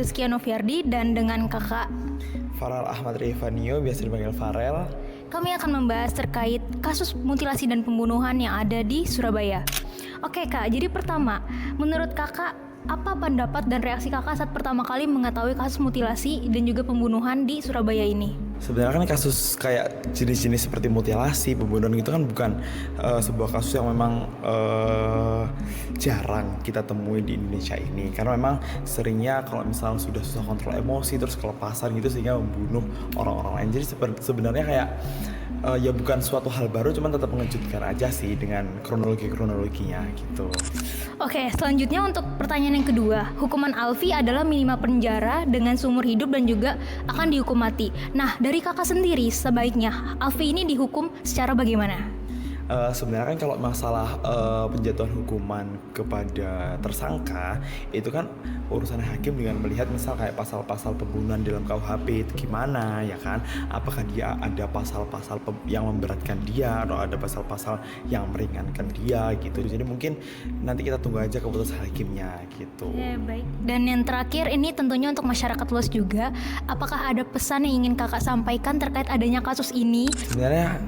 Rizky Anoviardi dan dengan kakak Farel Ahmad Rifanio, biasa dipanggil Farel. kami akan membahas terkait kasus mutilasi dan pembunuhan yang ada di Surabaya. Oke kak, jadi pertama, menurut kakak apa pendapat dan reaksi kakak saat pertama kali mengetahui kasus mutilasi dan juga pembunuhan di Surabaya ini? Sebenarnya kan kasus kayak jenis-jenis seperti mutilasi, pembunuhan gitu kan bukan sebuah kasus yang memang jarang kita temui di Indonesia ini. Karena memang seringnya kalau misalnya sudah susah kontrol emosi terus kelepasan gitu sehingga membunuh orang-orang lain. Jadi sebenarnya kayak ya bukan suatu hal baru, cuman tetap mengejutkan aja sih dengan kronologinya gitu. Oke, selanjutnya untuk pertanyaan yang kedua, hukuman Alfi adalah minimal penjara dengan seumur hidup dan juga akan dihukum mati. Nah, dari kakak sendiri sebaiknya Alfi ini dihukum secara bagaimana? Sebenarnya kan kalau masalah penjatuhan hukuman kepada tersangka itu kan urusan hakim dengan melihat misal kayak pasal-pasal pembunuhan dalam KUHP itu gimana ya kan, apakah dia ada pasal-pasal yang memberatkan dia atau ada pasal-pasal yang meringankan dia gitu. Jadi mungkin nanti kita tunggu aja keputusan hakimnya gitu. Baik. Dan yang terakhir ini tentunya untuk masyarakat luas juga, apakah ada pesan yang ingin kakak sampaikan terkait adanya kasus ini? Sebenarnya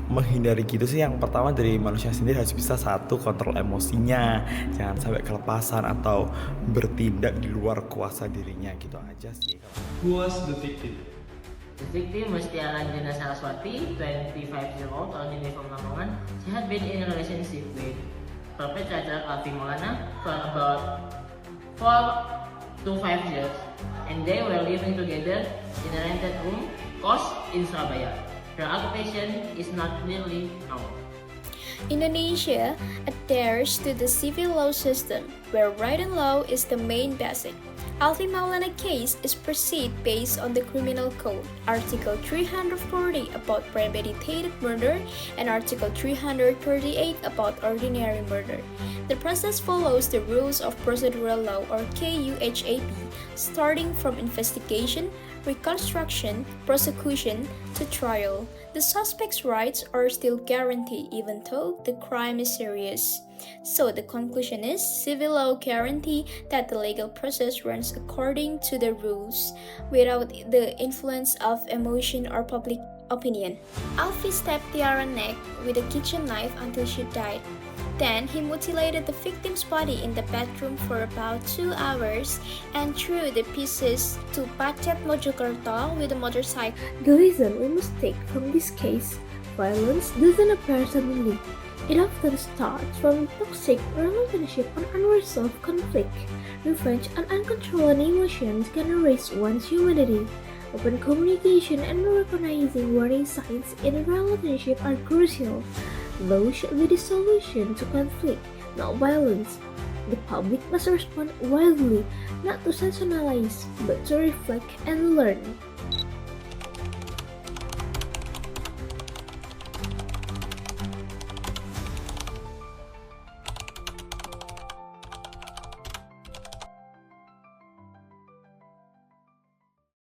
menghindari gitu sih, yang pertama dari manusia sendiri harus bisa satu kontrol emosinya, jangan sampai kelepasan atau bertindak di luar kuasa dirinya, gitu aja sih. Who was the victim? The victim was Tiara Jana Saraswati, 25-year-old, originally from Lamongan. She had been in a relationship with perpetrator Alfi Maulana for about 4 to 5 years, and they were living together in a rented room, Kos, in Surabaya. Her occupation is not clearly known. Indonesia adheres to the civil law system, where right and law is the main basic. Alfi Maulana case is proceed based on the Criminal Code, Article 340 about premeditated murder and Article 338 about ordinary murder. The process follows the rules of procedural law or KUHAP, starting from investigation, reconstruction, prosecution, to trial. The suspect's rights are still guaranteed even though the crime is serious. So the conclusion is civil law guarantee that the legal process runs according to the rules without the influence of emotion or public opinion. Alfi stabbed Tiara neck with a kitchen knife until she died. Then he mutilated the victim's body in the bedroom for about 2 hours and threw the pieces to Pacet Mojokerto with a motorcycle. The lesson we must take from this case: violence doesn't appear suddenly. It often starts from toxic relationship and unresolved conflict. Revenge and uncontrolled emotions can erase one's humanity. Open communication and recognizing warning signs in a relationship are crucial. Law should be the solution to conflict, not violence. The public must respond wisely, not to sensationalize, but to reflect and learn.